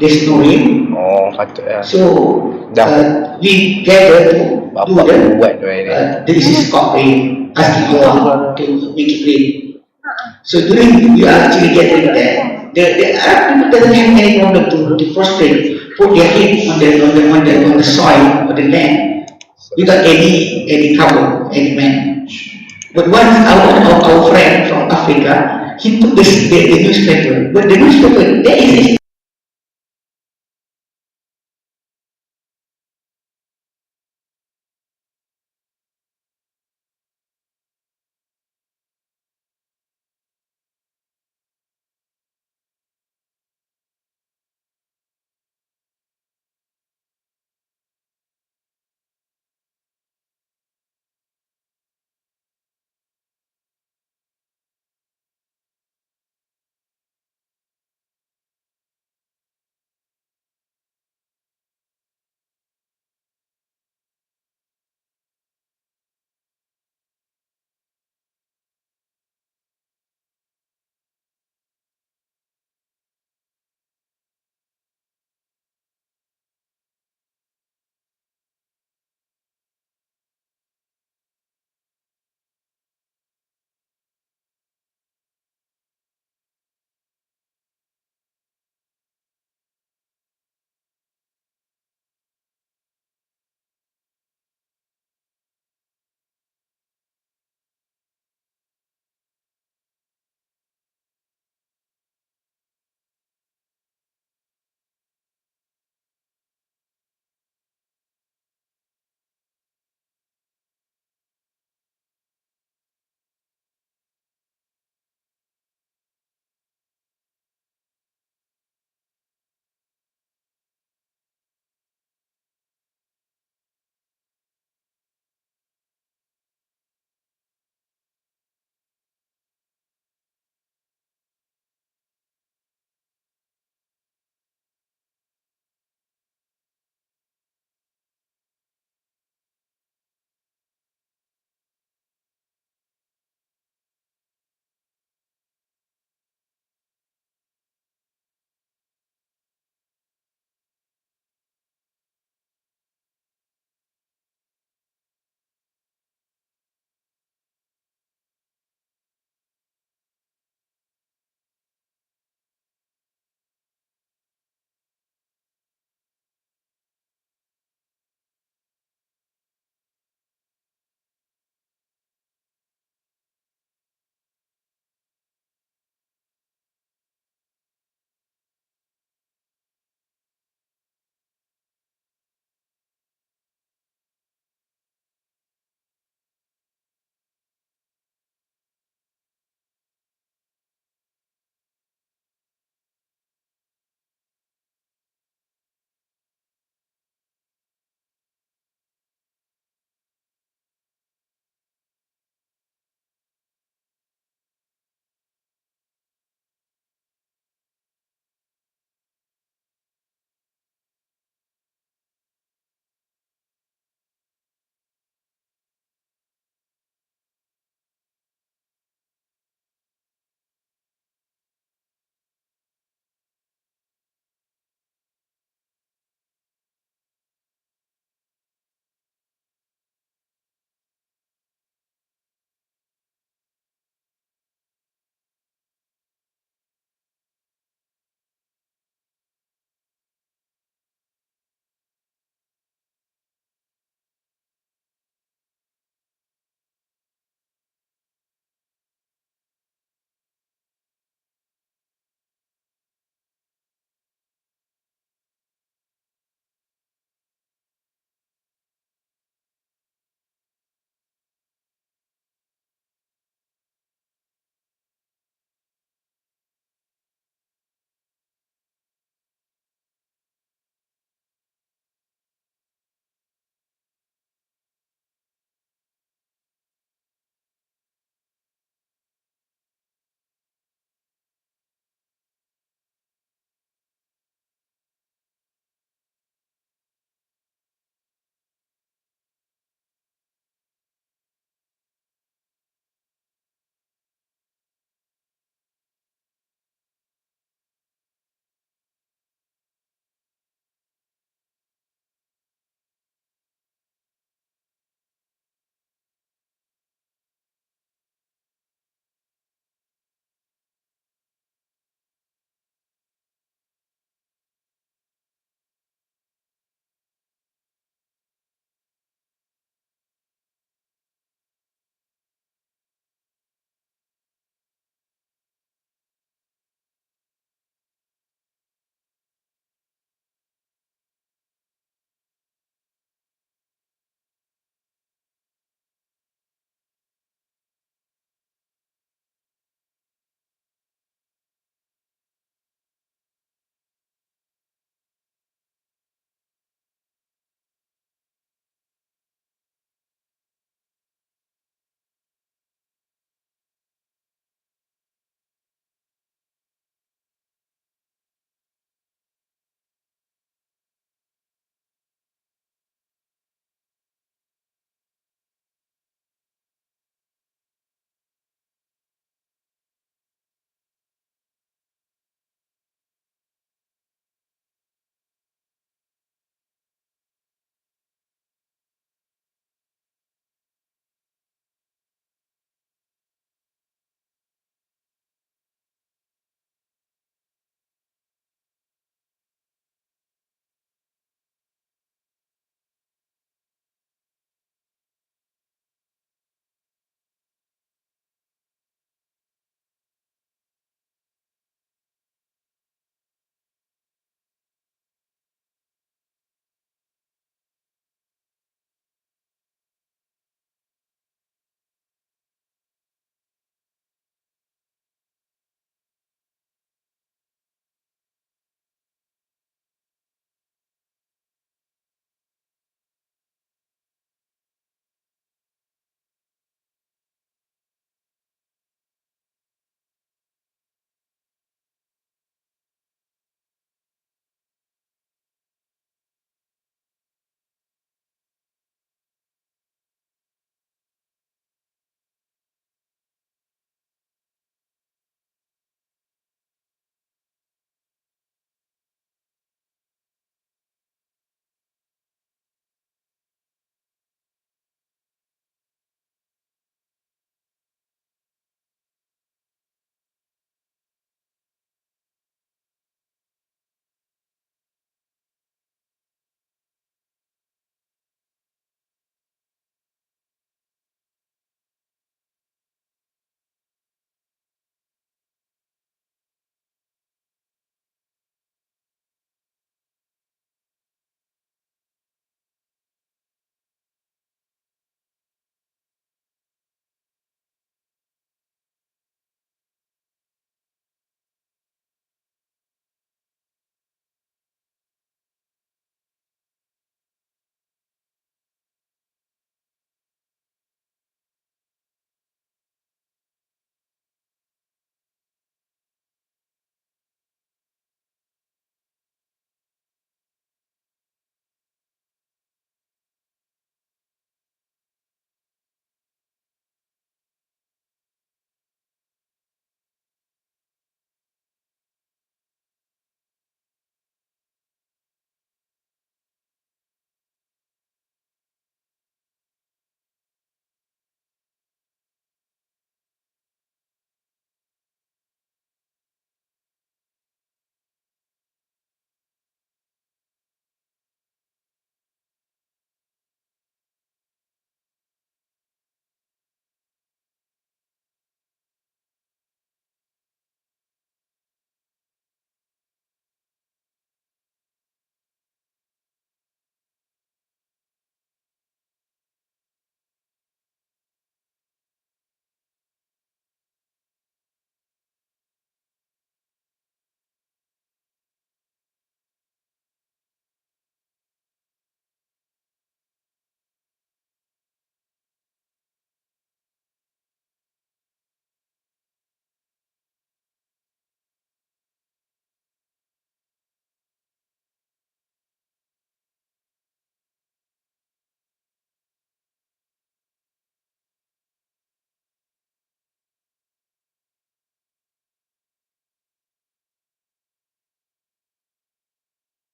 there's no rain. Oh, patut lah. So Dah. we gather to do Bapak buat tu this is called rain, asking Allah to make it rain. So during you are actually gathering there, the Arab people doesn't have any problem to prostrate, put their head on the soil or the land without any trouble, any man. But once our friend from Africa, he took the newspaper, but the newspaper there is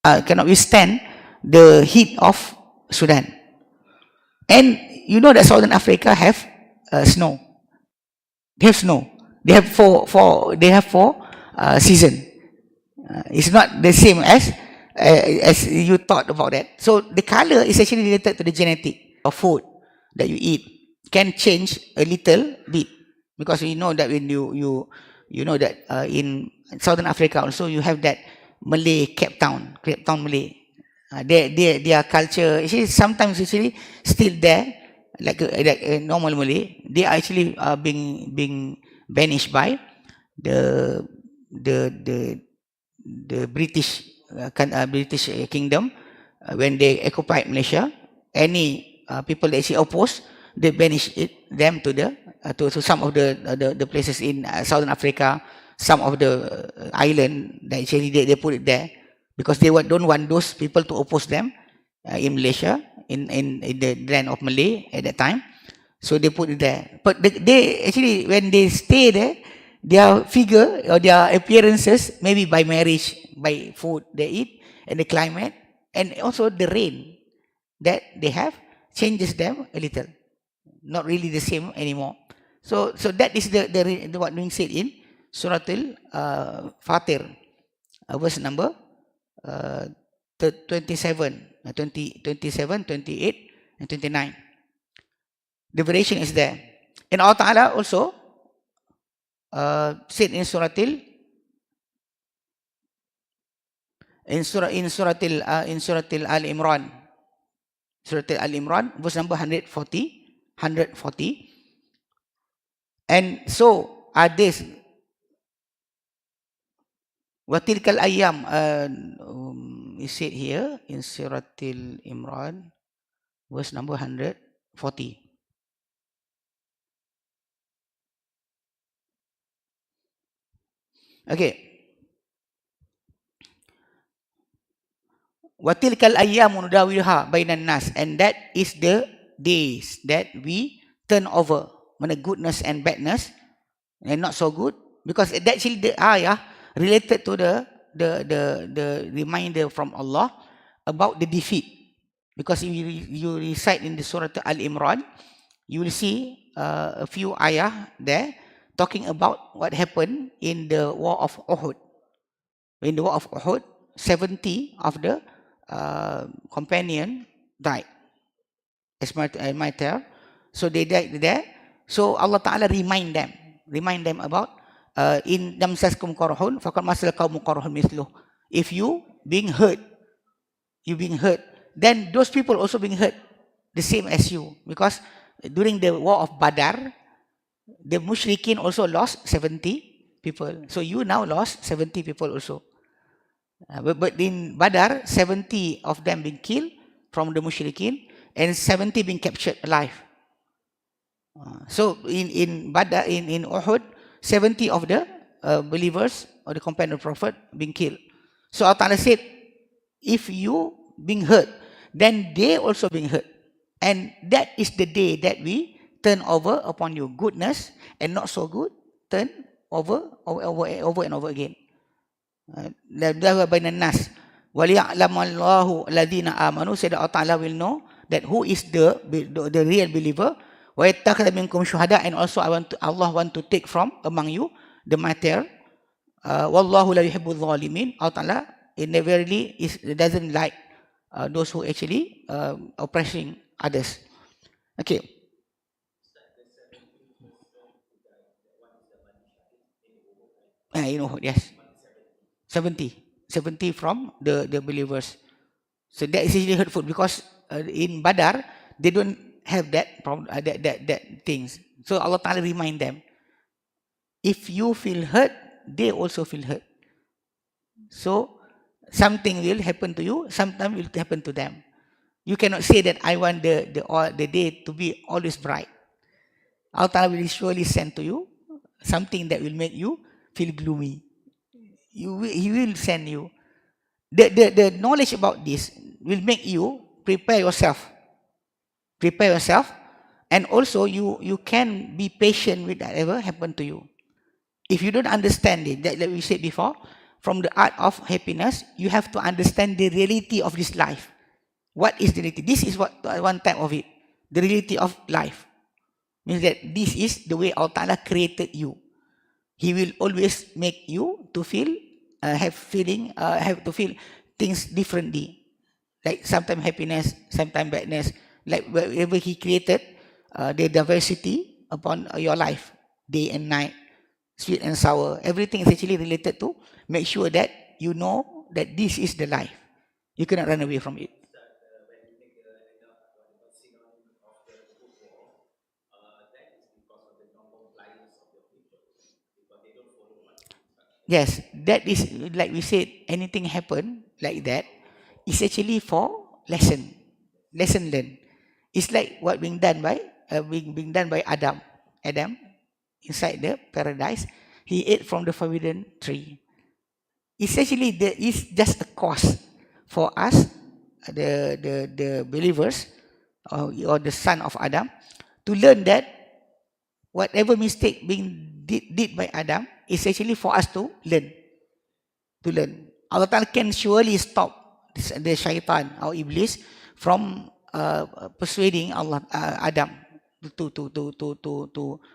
cannot withstand the heat of Sudan. And you know that Southern Africa have snow. They have snow. They have four season. It's not the same as you thought about that. So the color is actually related to the genetic of food that you eat can change a little bit, because you know that when you know that in Southern Africa also you have that Malay Cape Town Malay. Their culture actually sometimes actually still there, like a normal Malay. They are actually being banished by the the the the British British Kingdom when they occupied Malaysia. Any people that actually oppose, they banish them to the to some of the places in Southern Africa, some of the island that actually they put it there, because they don't want those people to oppose them in Malaysia, in the land of Malay at that time. So they put it there. But they actually, when they stay there, their figure or their appearances, maybe by marriage, by food they eat, and the climate, and also the rain that they have, changes them a little. Not really the same anymore. So that is the what being said in Surah Al-Fatir, verse number 27, 27, 28, and 29. The variation is there. And Allah Ta'ala also said in Surah Al-Imran, Surah Al-Imran, verse number 140. And so are this Watilkal Ayyam, is said here in Surah Al-Imran, verse number 140. Okay. Watilkal ayyamu nudawiluha bainan nas, and that is the days that we turn over, mana goodness and badness, and not so good, because that actually the ayah related to the reminder from Allah about the defeat. Because if you recite in the Surah Al-Imran, you will see a few ayah there talking about what happened in the war of Uhud. In the war of Uhud, 70 of the companion died as martyr. So they died there. So Allah Ta'ala remind them about in damsaskum qarhun faqad masal qaumu qarhun mithluh. If you being hurt, then those people also being hurt the same as you, because during the war of Badr, the mushrikin also lost 70 people. So you now lost 70 people also. But in Badr, 70 of them being killed from the mushrikin, and 70 being captured alive. So in Badr, in Uhud, 70 of the believers or the companion of the Prophet being killed. So Allah Ta'ala said, if you being hurt, then they also being hurt. And that is the day that we turn over upon you goodness and not so good, turn over and over again. Nas waliya'lamallahu alladhina amanu, said Allah Ta'ala will know that who is the real believer. Wa yattakhidha minkum shuhada, and also Allah want to take from among you the martyr. Wallahu la yuhibbul zalimin. Allah Ta'ala verily doesn't like those who actually oppressing others. Okay. You know, yes. 70 from the believers. So that is actually hurtful, because in Badr they don't have that problem, that things. So Allah Ta'ala remind them, if you feel hurt, they also feel hurt. So something will happen to you, sometimes will happen to them. You cannot say that I want the day to be always bright. Allah Ta'ala will surely send to you something that will make you feel gloomy. He will send you. The knowledge about this will make you prepare yourself, and also you can be patient with whatever happened to you. If you don't understand it, that like we said before, from the art of happiness, you have to understand the reality of this life. What is the reality? This is what one type of it. The reality of life means that this is the way Allah Ta'ala created you. He will always make you to feel, have to feel things differently. Like sometimes happiness, sometimes badness. Like wherever He created the diversity upon your life, day and night, sweet and sour. Everything is actually related to make sure that you know that this is the life. You cannot run away from it. Yes, that is like we said, anything happen like that is actually for lesson learned. It's like what being done by Adam. Adam, inside the paradise, he ate from the forbidden tree. Essentially, there is just a course for us, the believers, or the son of Adam, to learn that whatever mistake being did by Adam is actually for us to learn. Allah Ta'ala can surely stop the shaitan or iblis from persuading Adam to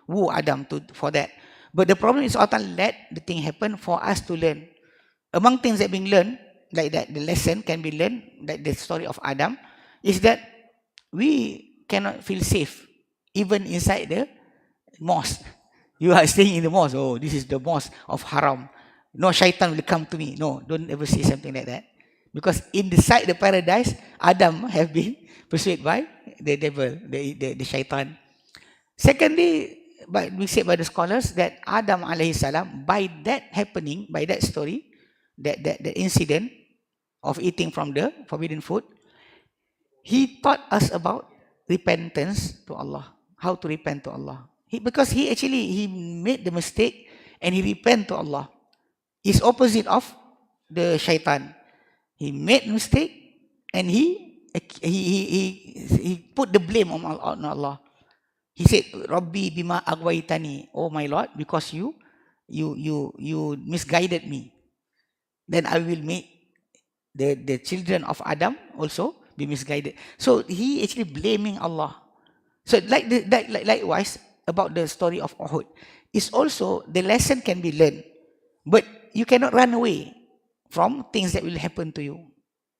woo Adam for that. But the problem is Allah Ta'ala let the thing happen for us to learn. Among things that being learned, like that, the lesson can be learned, like the story of Adam, is that we cannot feel safe even inside the mosque. You are staying in the mosque. Oh, this is the mosque of haram. No shaitan will come to me. No, don't ever say something like that. Because inside the paradise, Adam have been persuaded by the devil, the shaitan. Secondly, we say by the scholars that Adam alayhi salam, by that happening, by that story, that incident of eating from the forbidden food, he taught us about repentance to Allah. How to repent to Allah. Because he made the mistake and he repent to Allah. It's opposite of the shaitan. He made mistake and he put the blame on Allah. He said, Rabbi bima agwaitani, oh my Lord, because you misguided me. Then I will make the children of Adam also be misguided. So he actually blaming Allah. So likewise about the story of Uhud, is also the lesson can be learned, but you cannot run away from things that will happen to you.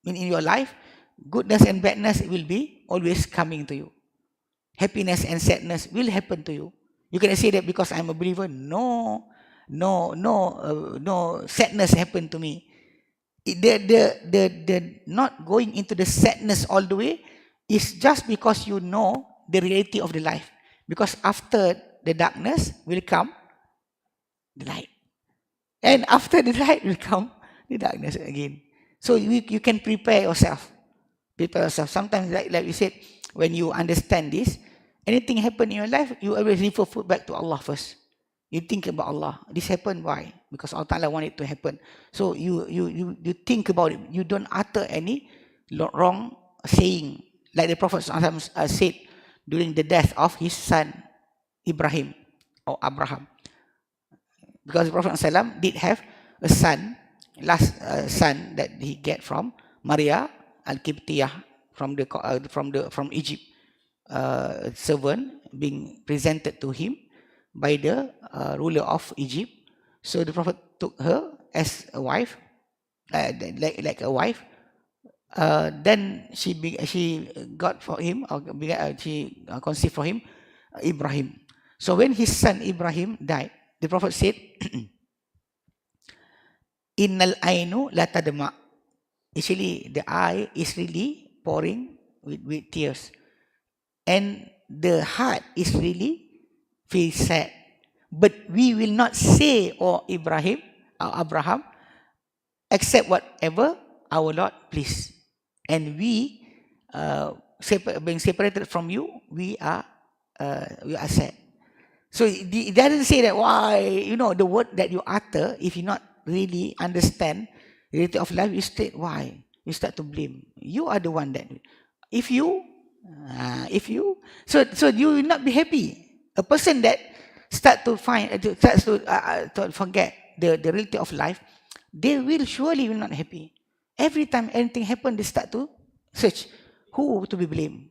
In your life, goodness and badness will be always coming to you. Happiness and sadness will happen to you. You cannot say that because I'm a believer. No sadness happened to me. The not going into the sadness all the way is just because you know the reality of the life. Because after the darkness will come the light. And after the light will come the darkness again. So you can prepare yourself. Sometimes, like we said, when you understand this, anything happen in your life, you always refer back to Allah first. You think about Allah. This happened, why? Because Allah Ta'ala wanted it to happen. So you think about it. You don't utter any wrong saying. Like the Prophet said during the death of his son Ibrahim or Abraham. Because the Prophet ﷺ did have a son, last son that he get from Maria Al-Qibtiyah from Egypt, servant being presented to him by the ruler of Egypt. So the Prophet took her as a wife, like a wife. Then she got for him, or she conceived for him Ibrahim. So when his son Ibrahim died, the Prophet said, Innal ainu la tadma. Actually, the eye is really pouring with tears. And the heart is really feel sad. But we will not say, oh Ibrahim, or Abraham, except whatever our Lord please. And we, being separated from you, we are sad. So it doesn't say that why, the word that you utter, if you not really understand the reality of life, you state why. You start to blame. You are the one that, so you will not be happy. A person that starts to forget the reality of life, they will not happy. Every time anything happen, they start to search who to be blamed.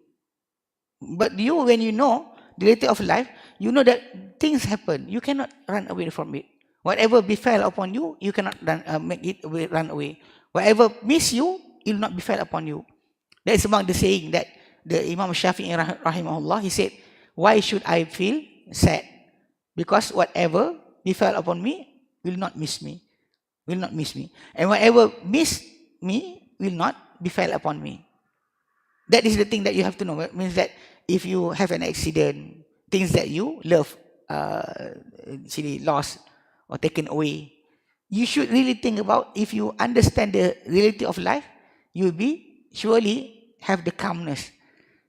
But you, when you know the reality of life, you know that things happen. You cannot run away from it. Whatever befell upon you, you cannot make it run away. Whatever miss you, it will not befell upon you. That is among the saying that the Imam Shafi'i rahimahullah, he said, why should I feel sad? Because whatever befell upon me will not miss me. Will not miss me. And whatever miss me will not befell upon me. That is the thing that you have to know. It means that if you have an accident, things that you love, actually lost or taken away, you should really think about, if you understand the reality of life, you will be surely have the calmness.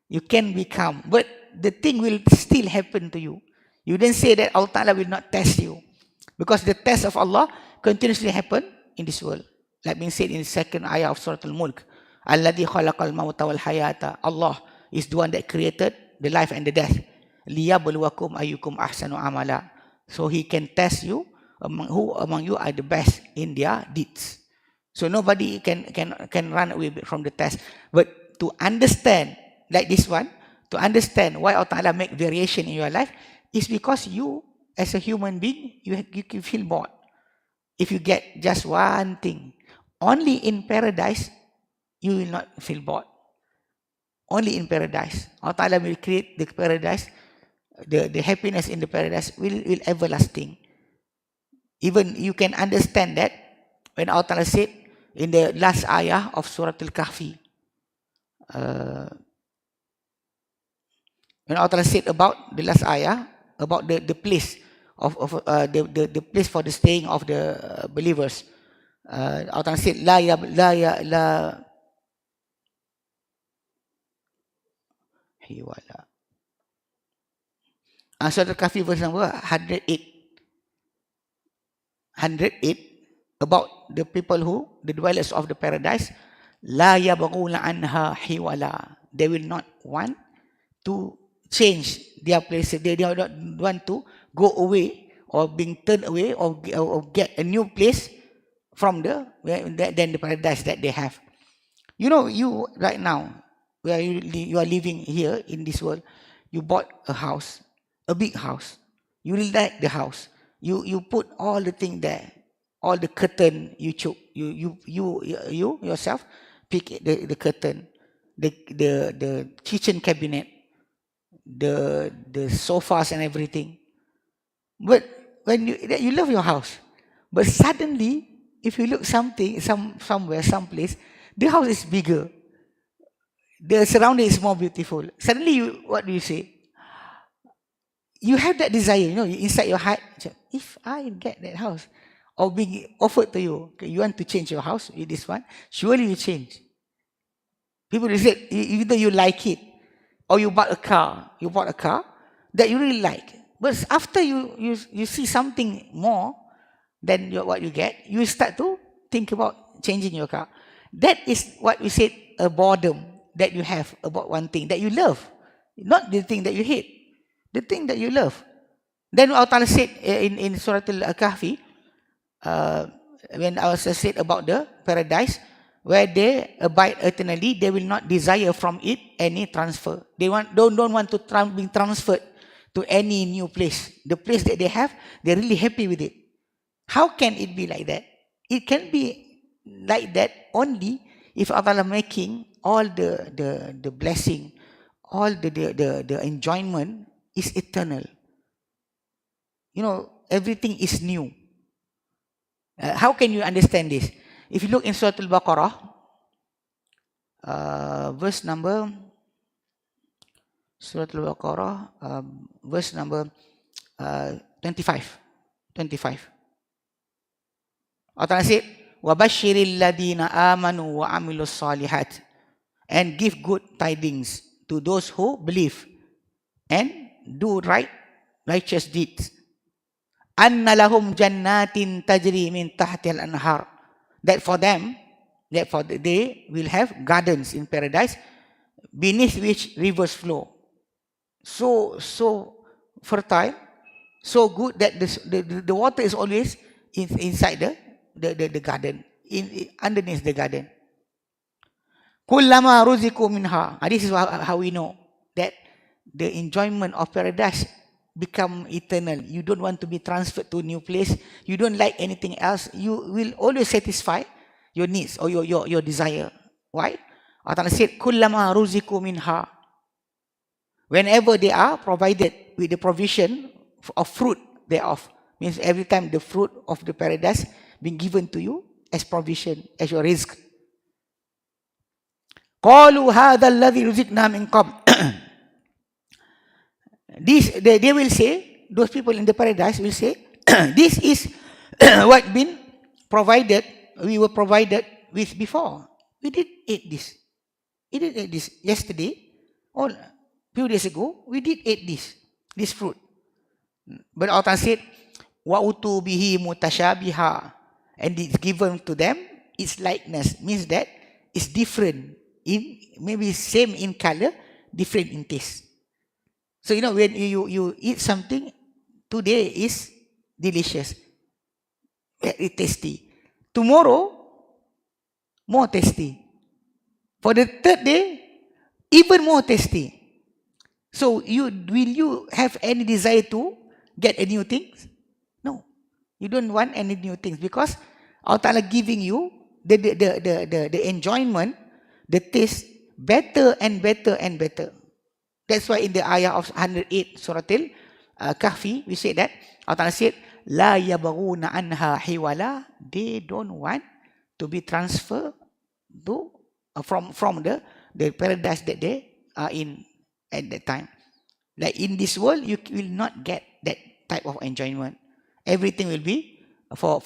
You can be calm, but the thing will still happen to you. You didn't say that Allah Ta'ala will not test you, because the test of Allah continuously happen in this world. Like being said in the second ayah of Surah Al-Mulk, Alladhi khalaqal mawta wal hayata. Allah is the one that created the life and the death. Liyabluwakum ayyukum ahsanu amala. So He can test you who among you are the best in their deeds. So nobody can run away from the test. But to understand, like this one, to understand why Allah Ta'ala make variation in your life, is because you, as a human being, you feel bored. If you get just one thing, only in paradise, you will not feel bored. Only in paradise. Allah Ta'ala will create the paradise, the happiness in the paradise will everlasting. Even you can understand that when Allah Ta'ala said in the last ayah of Surah Al-Kahfi, when Allah Ta'ala said about the last ayah, about the place of the place for the staying of the believers, Allah Ta'ala said, Surah Al-Kahfi verse number 108. 108, about the people who, the dwellers of the paradise, La yabghuna anha hiwala. They will not want to change their place. They do not want to go away or being turned away or get a new place from than the paradise that they have. You know, you right now, where you are living here in this world, you bought a house, a big house. You really like the house. You put all the thing there, all the curtain you took. You yourself pick the curtain, the kitchen cabinet, the sofas and everything. But when you love your house, but suddenly if you look somewhere, someplace, the house is bigger, the surrounding is more beautiful. Suddenly what do you say? You have that desire, inside your heart. If I get that house, or being offered to you, okay, you want to change your house with this one, surely you change. People will say, even though you like it, or you bought a car that you really like, but after you see something more than what you get, you start to think about changing your car. That is what we said, a boredom that you have about one thing that you love, not the thing that you hate. The thing that you love. Then Allah Ta'ala said in Surah Al-Kahfi, when Allah said about the paradise, where they abide eternally, they will not desire from it any transfer. They don't want to be transferred to any new place. The place that they have, they're really happy with it. How can it be like that? It can be like that only if Allah making all the blessing, all the enjoyment is eternal. Everything is new. How can you understand this? If you look in Surah Al-Baqarah, verse number 25. Allah said, وَبَشِّرِ الَّذِينَ آمَنُوا وَعَمِلُوا الصَّالِحَاتِ, and give good tidings to those who believe and do righteous deeds. أَنَّ لَهُمْ جَنَّاتٍ تَجْرِي مِنْ تَحْتِهَا الْأَنْهَارِ, that for them, they will have gardens in paradise beneath which rivers flow. So fertile, so good that the water is always inside the garden, underneath the garden. Kullama ruziku minha. This is how we know that the enjoyment of paradise become eternal. You don't want to be transferred to a new place. You don't like anything else. You will always satisfy your needs or your desire. Why? Allah Ta'ala said, Kullama ruziku minha. Whenever they are provided with the provision of fruit thereof, means every time the fruit of the paradise being given to you as provision, as your rizq. Qalu hadha alladhi ruzikna min qabl. They will say, those people in the paradise will say, this is what been provided, we were provided with before. We did eat this. We did eat this yesterday, or few days ago, we did eat this fruit. But Allah said, wa utu bihi mutashabiha, and it's given to them its likeness, means that it's different in, maybe same in color, different in taste. So when you eat something, today is delicious, very tasty. Tomorrow, more tasty. For the third day, even more tasty. So will you have any desire to get a new things? No, you don't want any new things, because Allah Ta'ala giving you the enjoyment, the taste better and better and better. That's why in the ayah of 108 Surah Al-Kahfi, we say that Allah Ta'ala said, La yabaguna anha hiwala. They don't want to be transferred to from the paradise that they are in at that time. Like in this world, you will not get that type of enjoyment. Everything will be for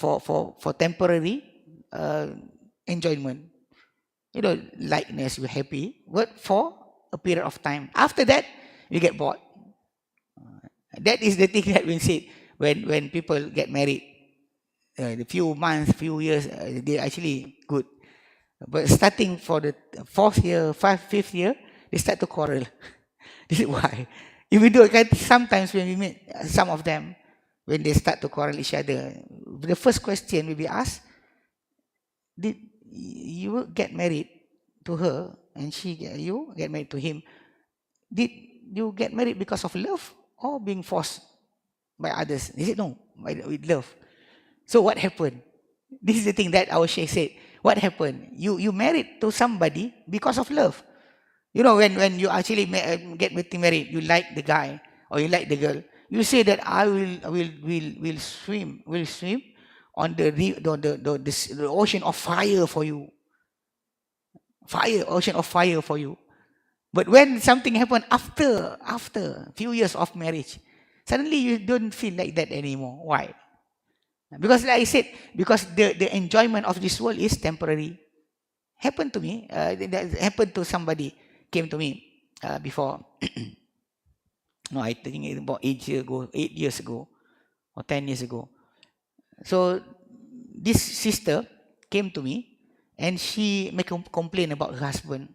temporary enjoyment. Lightness, you're happy, but for a period of time. After that, you get bored. That is the thing that we say when people get married. The few months, few years, they're actually good. But starting for the 4th year, 5th year, they start to quarrel. This is why. If we do it, sometimes when we meet some of them, when they start to quarrel each other, the first question will be asked, did you get married to her and you get married to him? Did you get married because of love or being forced by others? He said, no, with love. So what happened? This is the thing that our Sheikh said. What happened? You married to somebody because of love. When you actually get married, you like the guy or you like the girl. You say that I will swim on the ocean of fire for you. Ocean of fire for you. But when something happened after a few years of marriage, suddenly you don't feel like that anymore. Why? Because like I said, because the enjoyment of this world is temporary. Happened to me. That happened to somebody. Came to me before. No, I think it's about 8 years ago, or 10 years ago. So this sister came to me, and she made a complaint about her husband.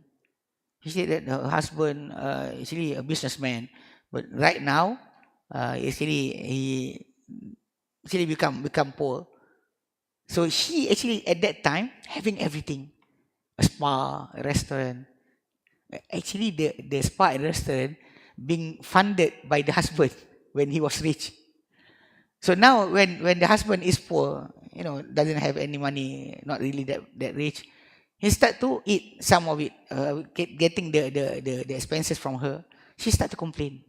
She said that her husband is really a businessman, but right now, he become poor. So she actually at that time having everything, a spa, a restaurant. Actually, the spa and restaurant being funded by the husband when he was rich. So now when the husband is poor, doesn't have any money, not really that rich, he start to eat some of it, getting the expenses from her. She start to complain.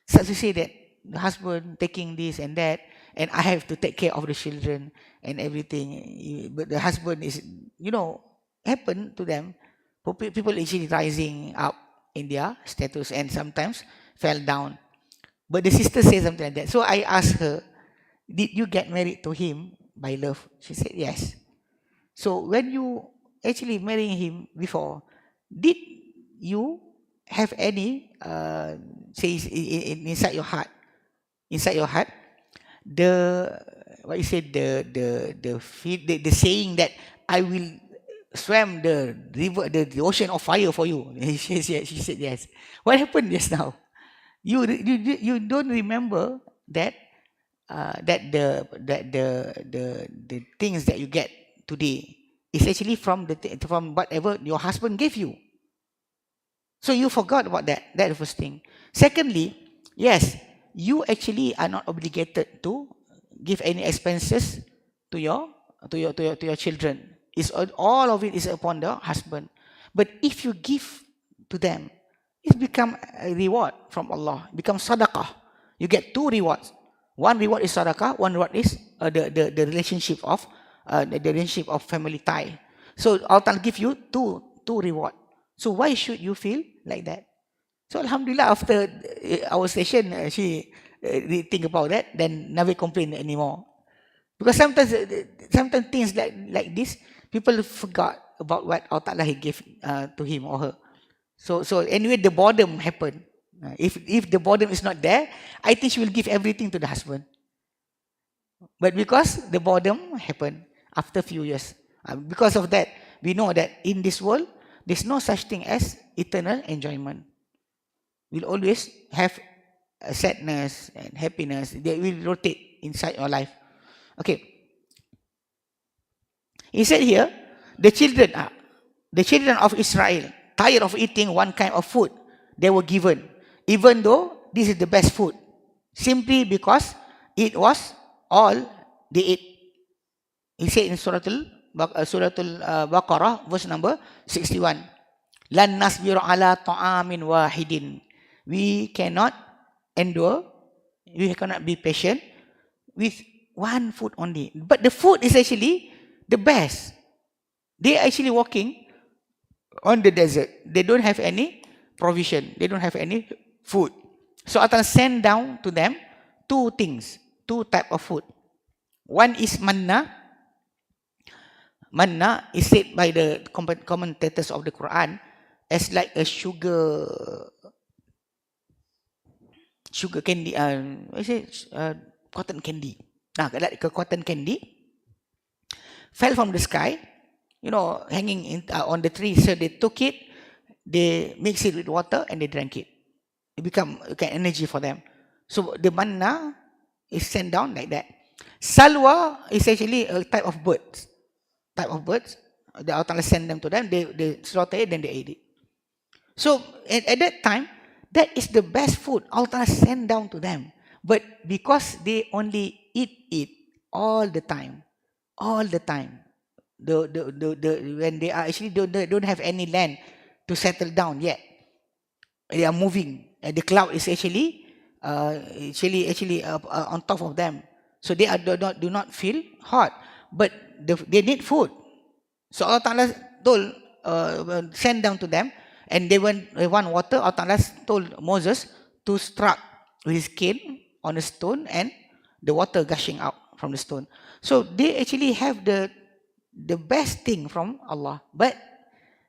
Start to say that the husband taking this and that, and I have to take care of the children and everything. But the husband is, happen to them. People actually rising up in their status and sometimes fell down. But the sister said something like that. So I asked her, did you get married to him by love? She said yes. So when you actually marrying him before, did you have any say inside your heart? Inside your heart, the saying that I will swam the river, the ocean of fire for you. She said yes. What happened just now? You don't remember that the things that you get today is actually from from whatever your husband gave you. So you forgot about that. That's the first thing. Secondly, yes, you actually are not obligated to give any expenses to your children. It's all of it is upon the husband. But if you give to them, it become a reward from Allah. It becomes sadaqah. You get two rewards. One reward is sadaqah. One reward is the relationship of the relationship of family tie. So Allah give you two reward. So why should you feel like that? So Alhamdulillah, after our session, she think about that, then never complain anymore. Because sometimes things like this, people forgot about what Allah Ta'ala He gave to him or her. So anyway, the boredom happened. If the boredom is not there, I think she will give everything to the husband. But because the boredom happened after a few years, because of that, we know that in this world, there's no such thing as eternal enjoyment. We'll always have sadness and happiness. They will rotate inside your life. Okay. He said here, the children of Israel, tired of eating one kind of food they were given, even though this is the best food, simply because it was all they ate. He said in Surah Al-Baqarah, verse number 61, Lan nasbiru ala ta'amin wahidin. We cannot endure, we cannot be patient with one food only. But the food is actually the best. They are actually walking on the desert. They don't have any provision. They don't have any food. So Allah sent down to them two things, two type of food. One is manna. Manna is said by the commentators of the Quran as like a sugar candy, cotton candy. Like a cotton candy fell from the sky, hanging on the tree. So they took it, they mix it with water, and they drank it. It become energy for them. So the manna is sent down like that. Salwa is actually a type of birds. The Allah sent them to them. They slaughter it, then they ate it. So at that time, that is the best food Allah sent down to them. But because they only eat it all the time, when they are actually don't have any land to settle down yet, they are moving. The cloud is actually on top of them, so they do not feel hot, but they need food. So Allah Ta'ala told send down to them, and they want water. Allah Ta'ala told Moses to strike with his cane on a stone, and the water gushing out from the stone. So they actually have the best thing from Allah, but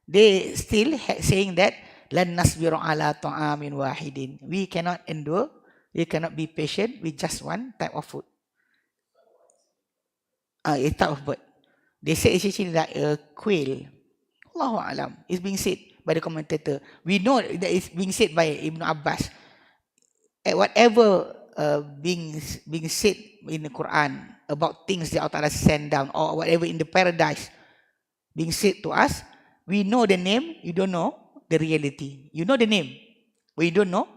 they still saying that lan nasbiru ala ta'amin wahidin. We cannot endure, we cannot be patient with just one type of food. A type of bird. They say it's actually like a quail. Allahu alam. It's being said by the commentator. We know that it's being said by Ibn Abbas. Whatever being said in the Quran about things that Allah sent down, or whatever in the paradise being said to us, we know the name, you don't know the reality. You know the name, but you don't know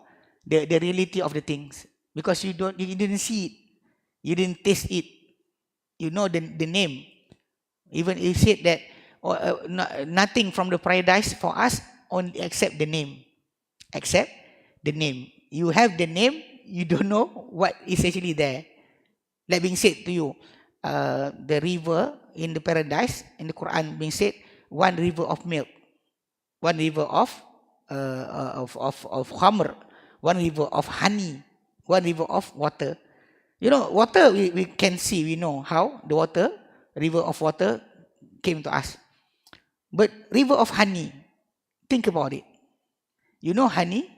the reality of the things, because you didn't see it, you didn't taste it. You know the name. Even he said that nothing from the paradise for us only except the name. Except the name. You have the name, you don't know what is actually there. Like being said to you, the river in the paradise, in the Quran being said, one river of milk, one river of khamr, one river of honey, one river of water. Water we can see, we know how the river of water came to us. But river of honey, think about it. Honey,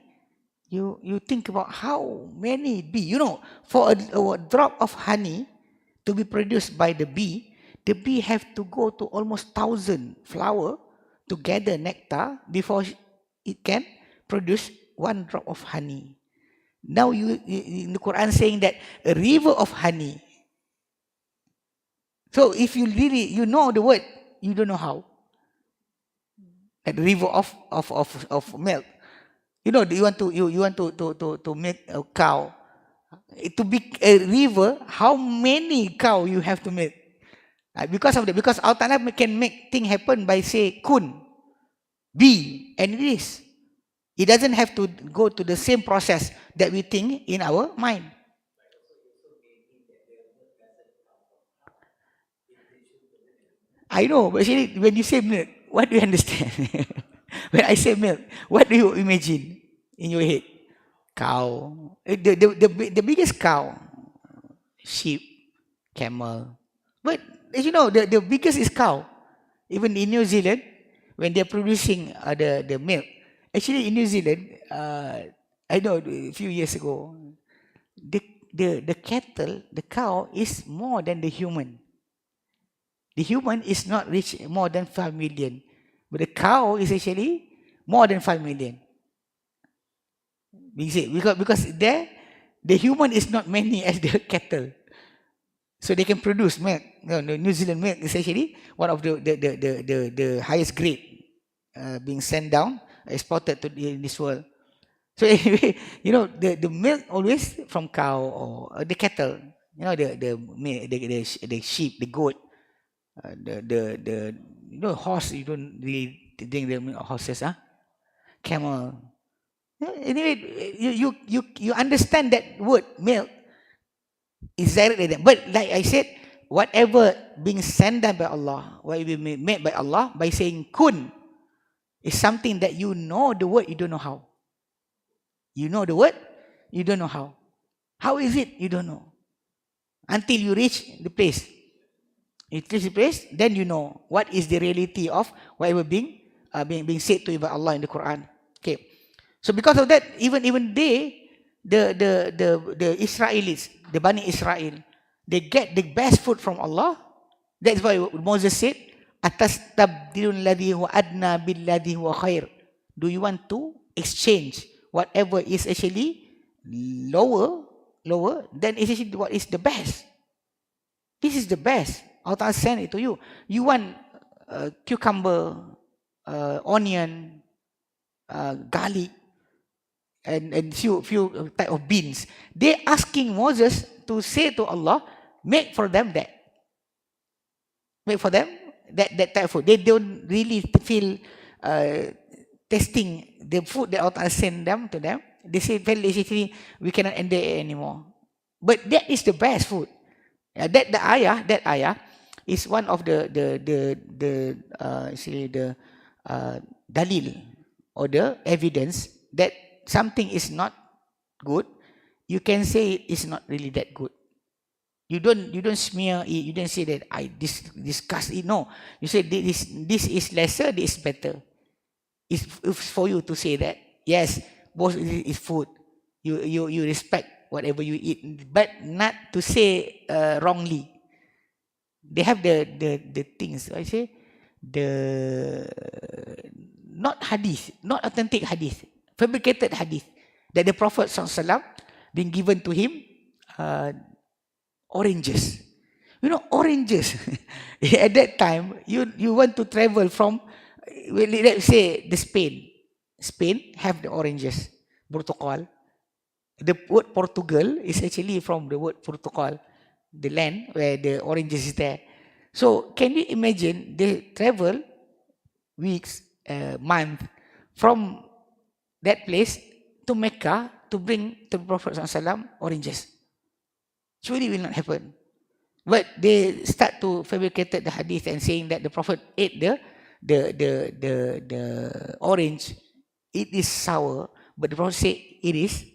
you think about how many bee. For a drop of honey to be produced by the bee have to go to almost 1,000 flower to gather nectar before it can produce one drop of honey. Now in the Quran saying that a river of honey. So if you really, you know the word, you don't know how. That river of milk. You know, you want to make a cow. To be a river, how many cow you have to make? Because of that, because Allah Ta'ala can make thing happen by say kun, be, and it is. It doesn't have to go to the same process that we think in our mind. I know, but actually, when you say milk, what do you understand? When I say milk, what do you imagine in your head? Cow. The biggest cow, sheep, camel. But as you know, the biggest is cow. Even in New Zealand, when they're producing the milk, actually in New Zealand, I know a few years ago, the the cattle, the cow is more than the human. The human is not rich more than 5 million, but the cow is actually more than 5 million. Because there, the human is not many as the cattle. So they can produce milk. No, the New Zealand milk is actually one of the highest grade being sent down, exported to this world. So anyway, you know, the milk always from cow or the cattle. You know, the sheep, the goat, the you know, horse. You don't really drink the milk of horses, huh? Camel. Anyway, you understand that word milk is directly there. But like I said, whatever being sent down by Allah, whatever being made by Allah, by saying kun, is something that you know the word, you don't know how. You know the word, you don't know how. How is it? You don't know. Until you reach the place. You reach the place, then you know what is the reality of whatever being said to you by Allah in the Quran. Okay. So because of that, even they, the Israelis, the Bani Israel, they get the best food from Allah. That's why Moses said, "Atastabdilul ladhi huwa adna bil ladhi huwa khair." Do you want to exchange whatever is actually lower, then it's actually what is the best? This is the best. Allah send it to you. You want cucumber, onion, garlic, and few type of beans. They asking Moses to say to Allah, make for them that. Make for them that type of food. They don't really feel tasting the food that Allah send them to them. They say, well, actually, we cannot endure it anymore. But that is the best food. That ayah is one of the dalil or the evidence that something is not good. You can say it is not really that good. You don't smear it. You don't say that I discuss it. No, you say this is lesser. This is better. It's for you to say that yes, both is food. You respect whatever you eat, but not to say wrongly. They have the things. I say the not hadith, not authentic hadith, fabricated hadith that the Prophet SAW been given to him oranges. You know, oranges. At that time, you want to travel from, let's say, the Spain. Spain have the oranges, Portugal. The word Portugal is actually from the word Portugal, the land where the oranges is there. So can you imagine they travel weeks, month from that place to Mecca to bring to the Prophet ﷺ oranges? Surely will not happen. But they start to fabricate the hadith and saying that the Prophet ate the orange. It is sour, but the Prophet said it is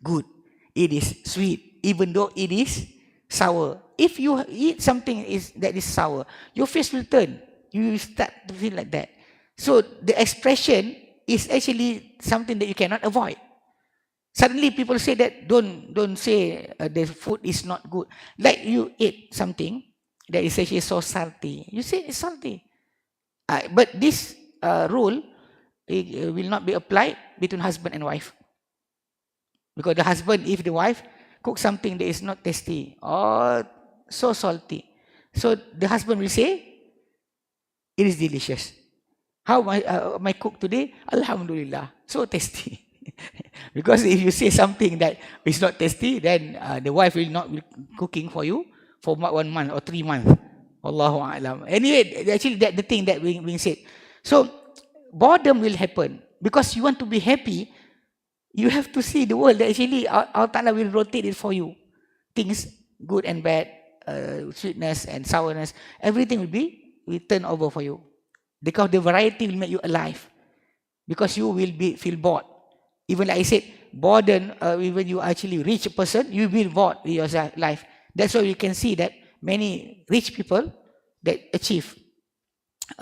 good. It is sweet, even though it is sour. If you eat something that is sour, your face will turn. You will start to feel like that. So the expression is actually something that you cannot avoid. Suddenly people say that don't say the food is not good. Like you ate something that is actually so salty. You say it's salty. But this rule will not be applied between husband and wife. Because the husband, if the wife cook something that is not tasty or so salty, so the husband will say, it is delicious. How my cook today? Alhamdulillah, so tasty. Because if you say something that is not tasty, then the wife will not be cooking for you for 1 month or 3 months. Allahu A'lam. Anyway, actually that the thing that being said. So boredom will happen because you want to be happy. You have to see the world that actually Allah Ta'ala will rotate it for you. Things good and bad, sweetness and sourness, everything will turn over for you. Because the variety will make you alive. Because you will feel bored. Even like I said, boredom, when you actually reach a person, you will bored with your life. That's why you can see that many rich people that achieve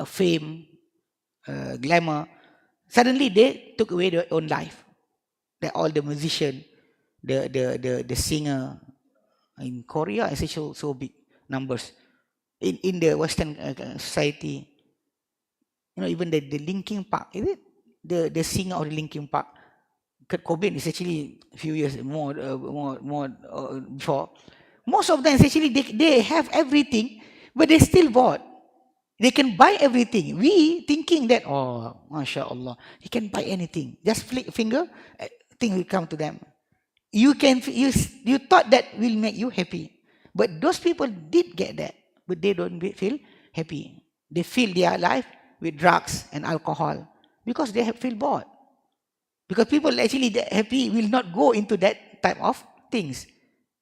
fame, glamour, suddenly they took away their own life. That all the musician, the singer in Korea, I say so big numbers. In the Western society, even the Linkin Park, is it? The singer of the Linkin Park, Kurt Cobain, is actually a few years more before. Most of them actually they have everything, but they're still bored. They can buy everything. We thinking that, oh, mashallah, he can buy anything. Just flick a finger, thing will come to them. You thought that will make you happy, but those people did get that, but they don't feel happy. They fill their life with drugs and alcohol because they feel bored. Because people actually happy will not go into that type of things,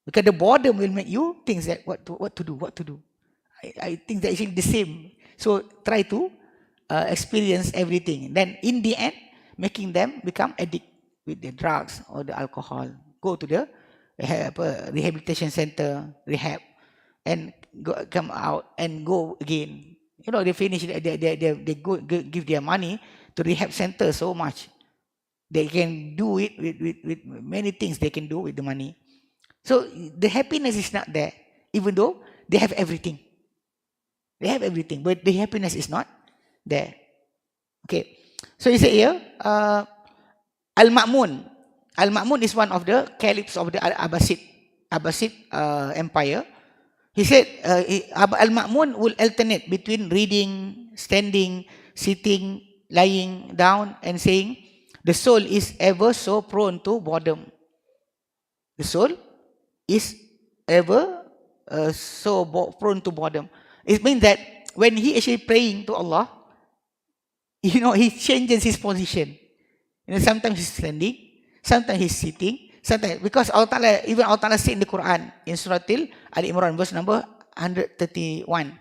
because the boredom will make you think that what to do. I think that actually the same. So try to experience everything. Then in the end, making them become addict with the drugs or the alcohol. Go to the rehabilitation center, rehab, and come out and go again. They finish. They go give their money to rehab center so much. They can do it with many things. They can do with the money. So the happiness is not there, even though they have everything. They have everything, but the happiness is not there. Okay. So he said here, Al-Ma'mun. Al-Ma'mun is one of the caliphs of the Abbasid Empire. He said Al-Ma'mun will alternate between reading, standing, sitting, lying down, and saying, the soul is ever so prone to boredom. The soul is ever so prone to boredom. It means that when he actually praying to Allah, he changes his position. Sometimes he's standing, sometimes he's sitting, sometimes, because Allah Ta'ala said in the Quran, in Surah Al-Imran, verse number 131,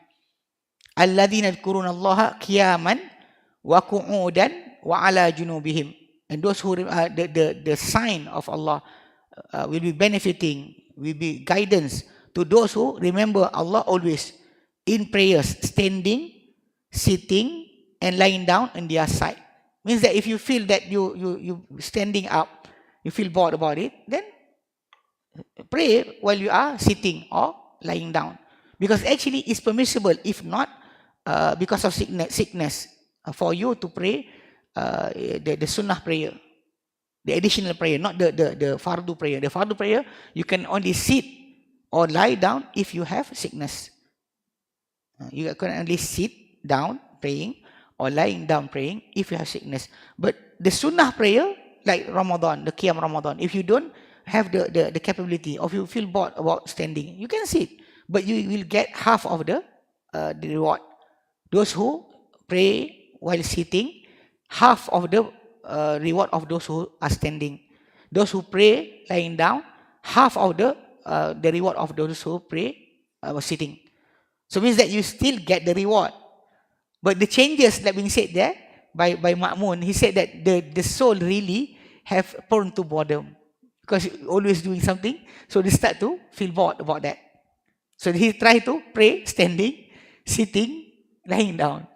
Alladhina yadhkuruna Allaha qiyaman wa qu'udan wa ala junubihim. And those who the sign of Allah will be benefiting, will be guidance to those who remember Allah always in prayers, standing, sitting, and lying down on their side. Means that if you feel that you standing up, you feel bored about it, then pray while you are sitting or lying down. Because actually it's permissible, if not because of sickness, for you to pray the sunnah prayer, the additional prayer, not the fardu prayer. The fardu prayer, you can only sit or lie down if you have sickness. You can only sit down praying or lying down praying if you have sickness. But the sunnah prayer, like Ramadan, the Qiyam Ramadan, if you don't have the capability, or you feel bored about standing, you can sit, but you will get half of the reward. Those who pray while sitting, half of the reward of those who are standing. Those who pray lying down, half of the reward of those who pray sitting. So means that you still get the reward. But the changes that being said there by Ma'mun, he said that the soul really have prone to boredom, because always doing something, so they start to feel bored about that. So he try to pray standing, sitting, lying down.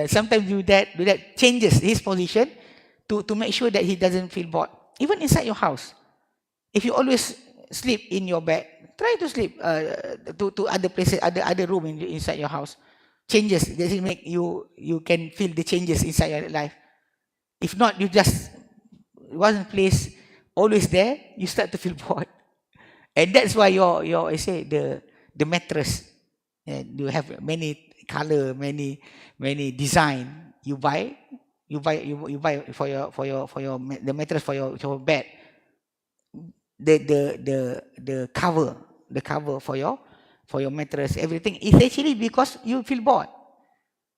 Sometimes do that changes his position to make sure that he doesn't feel bored. Even inside your house, if you always sleep in your bed, try to sleep to other places, other room inside your house. Changes that will make you can feel the changes inside your life. If not, you just one place always there, you start to feel bored. And that's why I say the mattress, you have many color, many design. You buy for your the mattress for your bed. The cover for your mattress, everything is actually because you feel bored.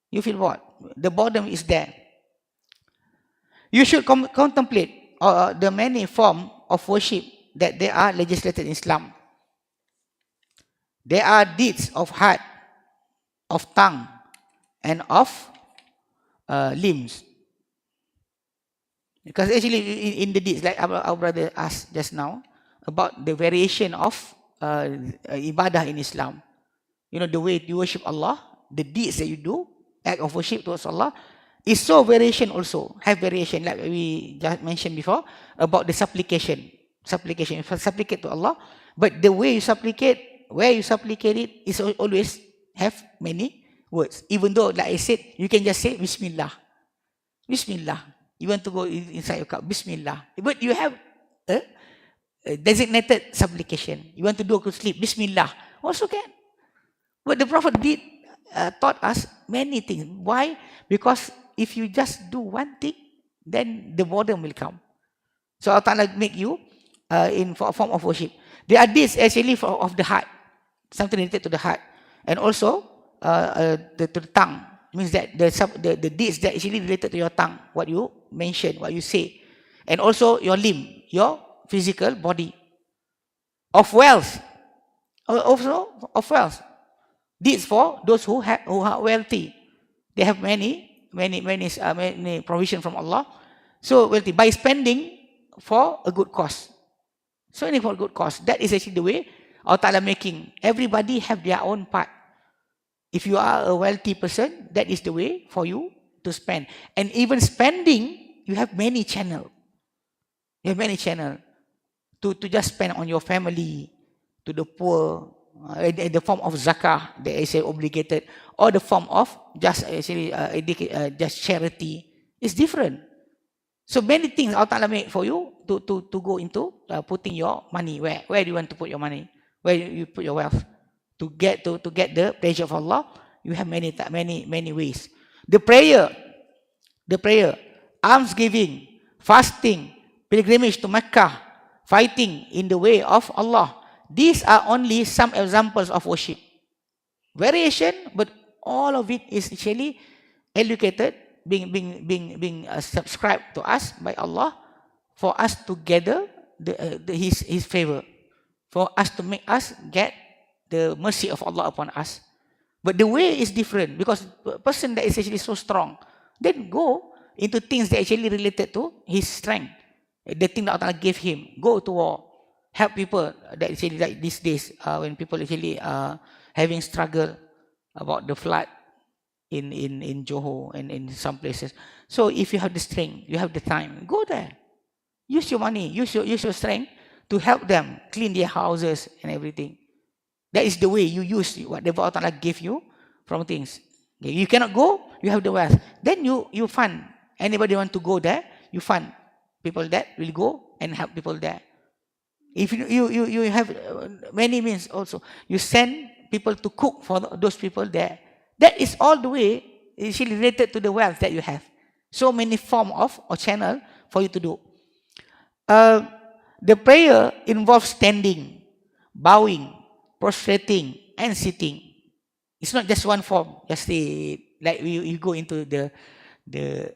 You feel bored. The boredom is there. You should contemplate the many form of worship that they are legislated in Islam. There are deeds of heart, of tongue, and of limbs. Because actually in the deeds, like our brother asked just now, about the variation of ibadah in Islam. You know, the way you worship Allah, the deeds that you do, act of worship towards Allah, is so variation also, have variation, like we just mentioned before, about the supplication. You supplicate to Allah, but the way you supplicate, where you supplicate it, is always have many words. Even though, like I said, you can just say Bismillah. Bismillah. You want to go inside your cup, Bismillah. But you have a designated supplication. You want to go to sleep, Bismillah. Also can. But the Prophet did taught us many things. Why? Because if you just do one thing, then the boredom will come. So Allah Ta'ala make you in form of worship. There are deeds actually of the heart, something related to the heart, and also to the tongue. Means that the deeds that actually related to your tongue, what you mention, what you say, and also your limb, your physical body. Of wealth, also of wealth. Deeds for those who are wealthy. They have many provision from Allah. So wealthy by spending for a good cause. So for a good cause. That is actually the way Allah Ta'ala making. Everybody have their own part. If you are a wealthy person, that is the way for you to spend. And even spending, you have many channels. You have many channels to just spend on your family, to the poor, in the form of zakah that is obligated, or the form of just actually just charity. It's different. So many things Allah Ta'ala make for you to go into putting your money. Where do you want to put your money? Where you put your wealth? To get the pleasure of Allah, you have many ways. The prayer, almsgiving, fasting, pilgrimage to Mecca, fighting in the way of Allah. These are only some examples of worship. Variation, but all of it is actually allocated, being subscribed to us by Allah for us to gather His favor, for us to make us get the mercy of Allah upon us. But the way is different, because a person that is actually so strong, then go into things that actually related to his strength, the thing that Allah gave him. Go to war, help people. That actually, like these days, when people actually having struggle about the flood in Johor and in some places. So if you have the strength, you have the time, go there. Use your money, use your strength to help them clean their houses and everything. That is the way you use whatever Allah gave you from things. Okay, you cannot go, you have the wealth. Then you fund. Anybody want to go there, you fund people that will go and help people there. If you have many means also, you send people to cook for those people there. That is all the way is related to the wealth that you have. So many form of or channel for you to do. The prayer involves standing, bowing, prostrating, and sitting. It's not just one form. Just like you go into the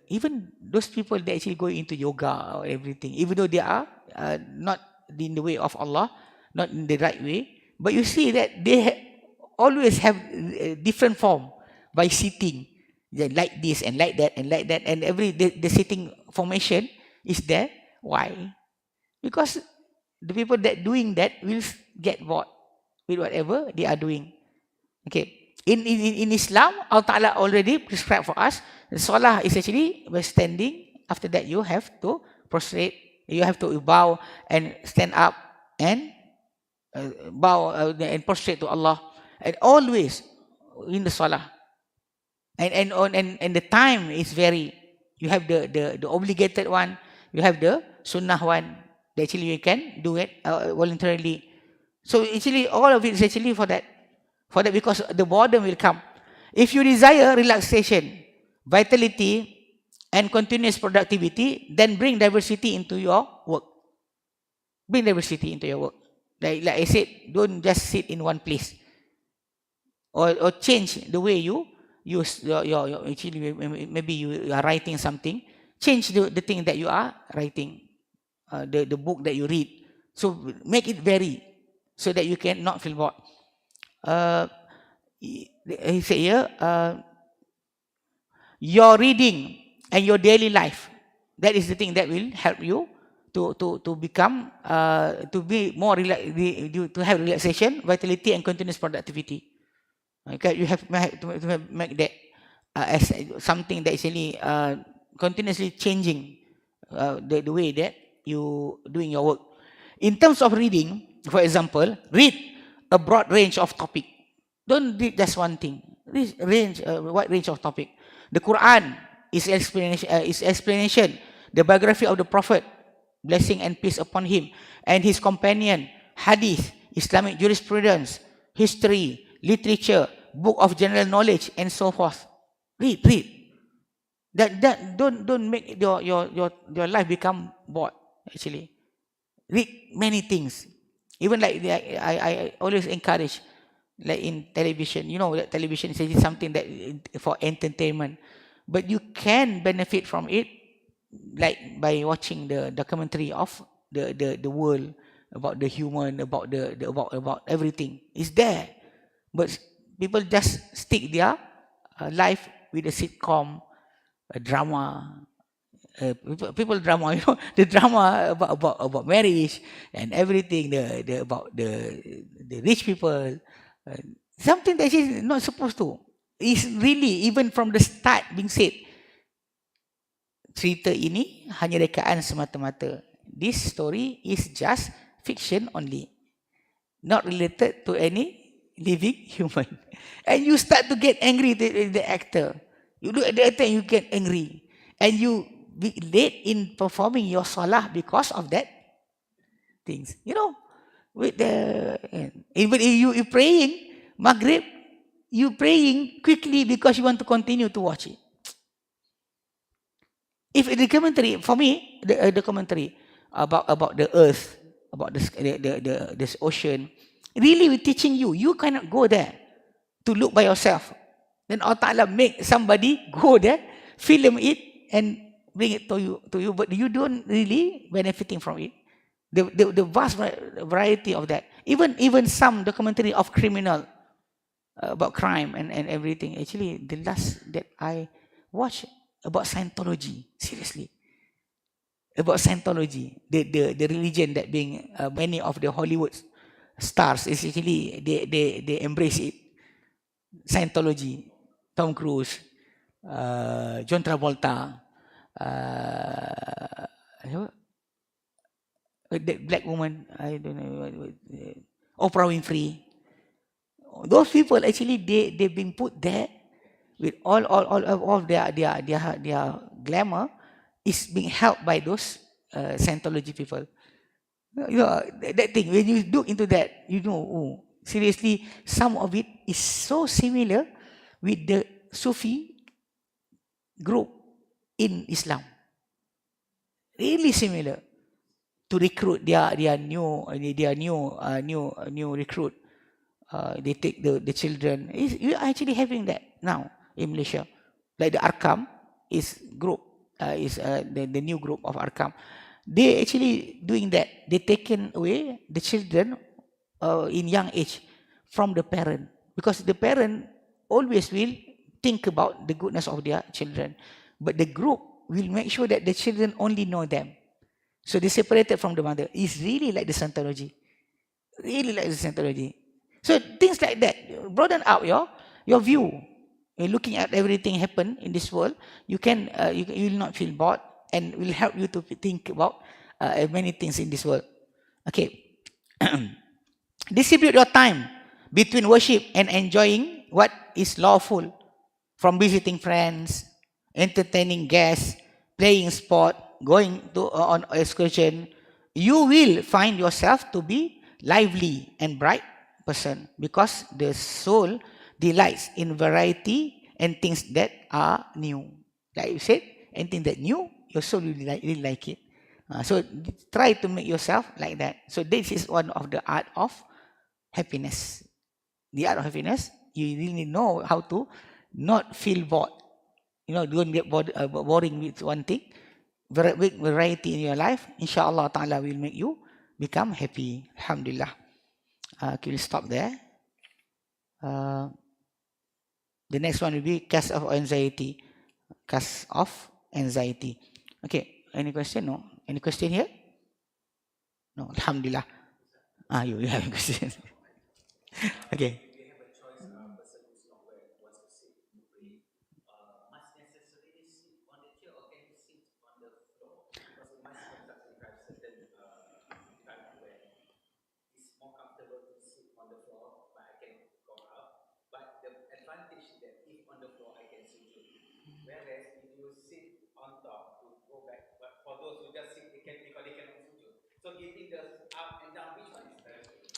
even those people that actually go into yoga or everything, even though they are not in the way of Allah, not in the right way, but you see that they always have a different form by sitting. They like this and like that and like that, and the sitting formation is there. Why? Because the people that doing that will get bored with whatever they are doing. Okay. In Islam, Allah Ta'ala already prescribed for us. The salah is actually by standing. After that, you have to prostrate. You have to bow and stand up and bow and prostrate to Allah. And always in the salah. And the time is very. You have the obligated one. You have the sunnah one. that actually you can do it voluntarily. So actually all of it is actually for that because the boredom will come. If you desire relaxation, vitality, and continuous productivity, then bring diversity into your work. Bring diversity into your work. Like I said, don't just sit in one place. Or change the way you use your actually, maybe you are writing something. Change the thing that you are writing, the book that you read. So make it vary so that you can not feel bored. He said here, your reading and your daily life, that is the thing that will help you to become to be more to have relaxation, vitality, and continuous productivity. Okay, you have to make that as something that is really continuously changing the way that you doing your work. In terms of reading, for example, read a broad range of topic. Don't read just one thing. Read a wide range of topic. The Quran is explanation, the biography of the Prophet, blessing and peace upon him, and his companion, hadith, Islamic jurisprudence, history, literature, book of general knowledge, and so forth. Read. That don't make your life become bored. Actually, read many things. Even like I always encourage, like in television, that television is something that for entertainment, but you can benefit from it, like by watching the documentary of the world, about the human, about about everything is there. But people just stick their life with a sitcom, a drama, people drama, the drama about marriage and everything, the about the rich people, something that is not supposed to. Is really even from the start being said, cerita ini hanya rekaan semata-mata. This story is just fiction only, not related to any living human. And you start to get angry with the actor. You look at the actor and you get angry. And you be late in performing your salah because of that things. With even if you praying Maghrib, you praying quickly because you want to continue to watch it. If the commentary, for me, the commentary about the earth, about this ocean, really we're teaching you cannot go there to look by yourself. Then Allah Ta'ala make somebody go there, film it, and bring it to you, but you don't really benefiting from it. The vast variety of that. Even some documentary of criminal, about crime and everything. Actually, the last that I watched about Scientology, seriously. About Scientology, the religion that being many of the Hollywood stars is actually they embrace it. Scientology, Tom Cruise, John Travolta, that black woman, I don't know, Oprah Winfrey. Those people actually they've been put there with all their glamour is being helped by those Scientology people. That thing, when you look into that, seriously, some of it is so similar with the Sufi group in Islam. Really similar to recruit their new recruit. They take the children. You are actually having that now in Malaysia. Like the Arkam is group, is the new group of Arkam. They actually doing that. They taken away the children in young age from the parent, because the parent always will think about the goodness of their children, but the group will make sure that the children only know them. So they separated from the mother. It's really like the Scientology. Really like the Scientology. So things like that broaden out your view. You're looking at everything happen in this world. You will not feel bored, and will help you to think about many things in this world. Okay. Distribute your time between worship and enjoying what is lawful, from visiting friends, entertaining guests, playing sport, going to on excursion, you will find yourself to be lively and bright person, because the soul delights in variety and things that are new. Like you said, anything that new, your soul will really like it. So try to make yourself like that. So this is one of the art of happiness. The art of happiness, you really know how to not feel bored. Don't get boring with one thing. Big variety in your life, inshallah ta'ala, will make you become happy. Alhamdulillah. We'll stop there. The next one will be cause of anxiety. Cause of anxiety. Okay, any question? No? Any question here? No, Alhamdulillah. You have a question. Okay.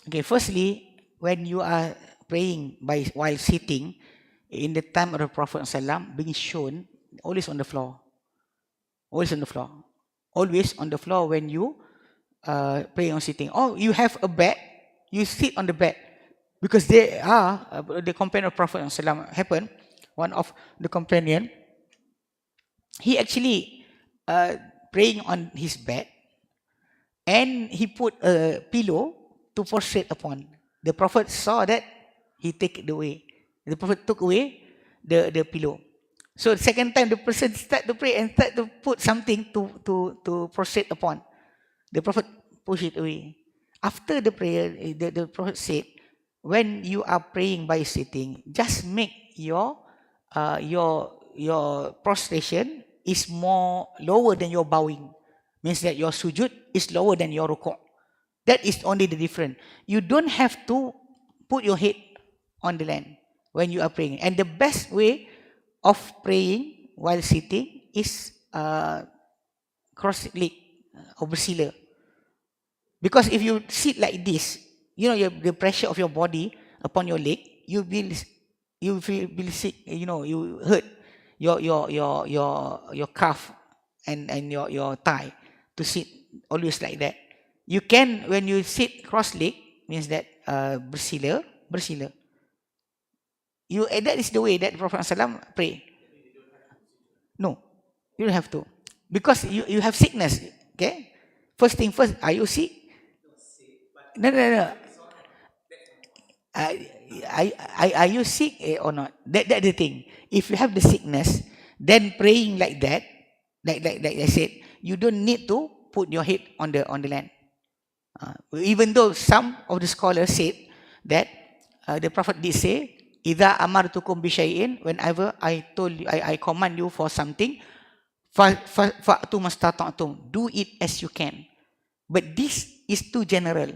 Okay, firstly, when you are praying while sitting, in the time of the Prophet ﷺ, being shown always on the floor. Always on the floor. Always on the floor when you pray on sitting. Or you have a bed, you sit on the bed. Because they are, the companion of Prophet ﷺ happened, one of the companion, he actually praying on his bed, and he put a pillow to prostrate upon. The Prophet saw that, he take it away. The Prophet took away the pillow. So the second time the person start to pray and start to put something to prostrate upon. The Prophet push it away. After the prayer, the Prophet said, when you are praying by sitting, just make your prostration is more lower than your bowing. Means that your sujud is lower than your rukuk. That is only the difference. You don't have to put your head on the land when you are praying. And the best way of praying while sitting is cross leg or bersila. Because if you sit like this, the pressure of your body upon your leg, you feel sick. You hurt your calf and your thigh to sit always like that. You can, when you sit cross leg, means that bersila. That is the way that Prophet ﷺ pray. No, you don't have to, because you have sickness. Okay, first thing first, are you sick? No. Are you sick or not? That's the thing. If you have the sickness, then praying like that, like I said, you don't need to put your head on the land. Even though some of the scholars said that the Prophet did say, "Idza amartukum bi syai'in," whenever I told you, I command you for something, fa'tu mastata'tum, do it as you can. But this is too general.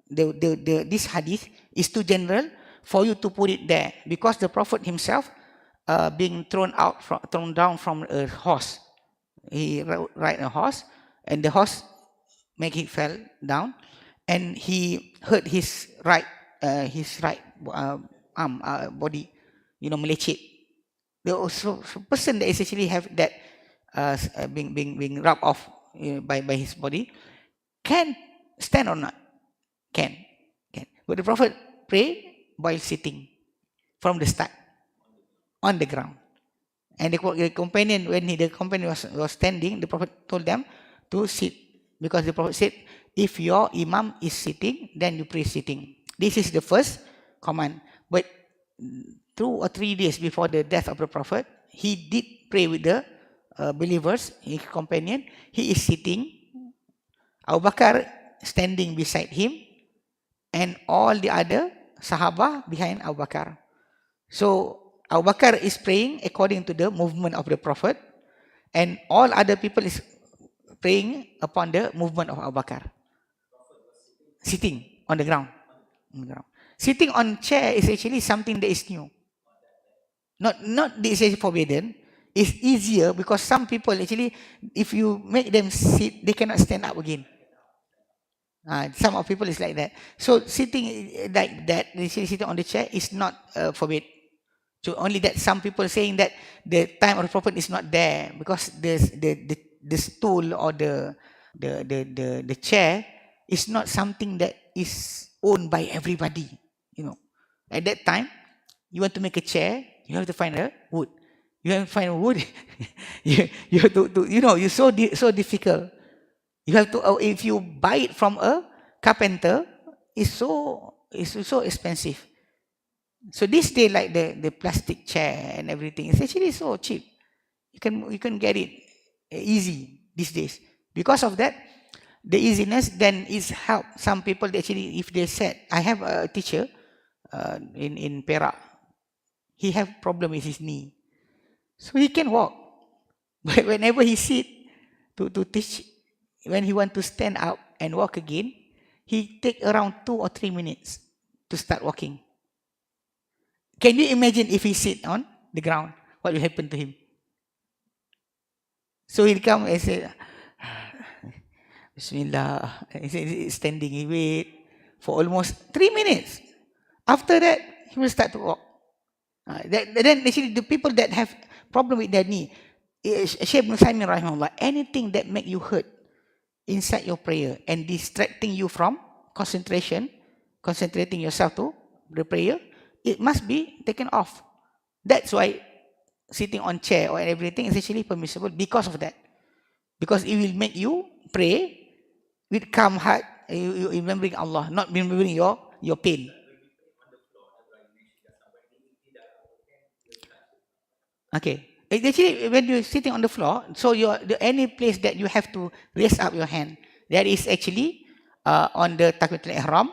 This hadith is too general for you to put it there, because the Prophet himself being thrown down from a horse. He ride a horse, and the horse make it fell down, and he hurt his right arm, body, melecet. The also person that is actually have that being rubbed off by his body can stand or not. Can. But the Prophet pray while sitting from the start on the ground. And the companion, when the companion was standing, the Prophet told them to sit, because the Prophet said, if your imam is sitting, then you pray sitting. This is the first command. But 2 or 3 days before the death of the Prophet, he did pray with the believers, his companion. He is sitting, Abu Bakar standing beside him, and all the other Sahaba behind Abu Bakar. So Abu Bakar is praying according to the movement of the Prophet, and all other people is praying upon the movement of Abu Bakar. Sitting on the ground. Sitting on chair is actually something that is new. Not this is forbidden. It's easier, because some people actually, if you make them sit, they cannot stand up again. Some of people is like that. So sitting like that, sitting on the chair is not forbid. So only that some people saying that the time of the Prophet is not there because the stool or the chair is not something that is owned by everybody. You know, at that time, you want to make a chair, you have to find a wood. You have to find a wood. You have to you know, it's so difficult. You have to if you buy it from a carpenter, it's so expensive. So this day, like the plastic chair and everything, it's actually so cheap. You can get it easy these days. Because of that, the easiness then is help some people. They actually, if they said, I have a teacher in Perak. He have problem with his knee, so he can walk. But whenever he sit to teach, when he want to stand up and walk again, he take around 2 or 3 minutes to start walking. Can you imagine if he sit on the ground? What will happen to him? So he'll come and say, Bismillah. He's standing, he wait for almost 3 minutes. After that, he will start to walk. Then actually the people that have problem with their knee, Shaykh Ibn Saimin rahimahullah, anything that make you hurt inside your prayer and distracting you from concentrating yourself to the prayer, it must be taken off. That's why sitting on chair or everything is actually permissible because of that. Because it will make you pray with calm heart, you remembering Allah, not remembering your pain. Okay. Actually, when you're sitting on the floor, so any place that you have to raise up your hand, that is actually on the takbiratul ihram,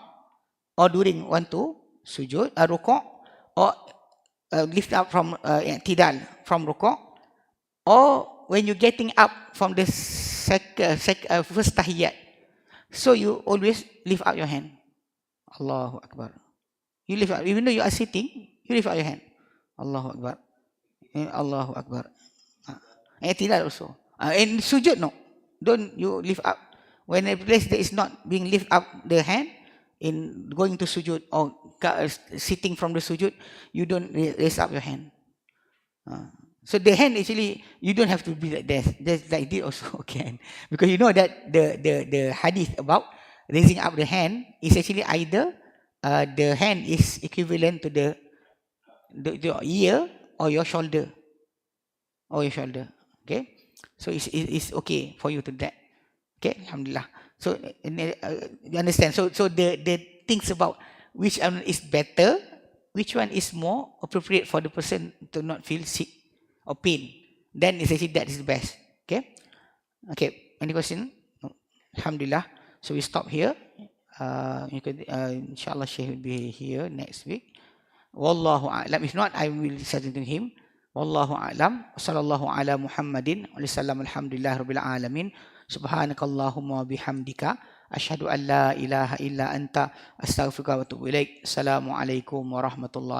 or during one to sujud, rukuk, or lift up from i'tidal from rukuk, or when you're getting up from the first tahiyat. So you always lift up your hand. Allahu Akbar. You lift up, even though you are sitting, you lift up your hand. Allahu Akbar. Allahu Akbar. I'tidal also. And sujud, no. Don't you lift up. When a place that is not being lift up the hand, in going to sujud or sitting from the sujud, you don't raise up your hand. So the hand actually, you don't have to be like this. Just like this also can. Because you know that the hadith about raising up the hand is actually either the hand is equivalent to the your ear or your shoulder. Okay. So it's okay for you to that. Okay, alhamdulillah. So you understand. So the things about which one is better, which one is more appropriate for the person to not feel sick or pain, then it's actually that is the best. Okay. Okay. Any question? No. Alhamdulillah. So we stop here. You could inshallah Shaykh will be here next week. Wallahu a'lam. If not, I will send it to him. Wallahu a'lam. Sallallahu ala Muhammadin wa sallam. Alhamdulillah rabbil alamin. Subhanakallahumma wa bihamdika asyhadu an la ilaha illa anta astaghfiruka wa atubu ilaik. Assalamualaikum warahmatullahi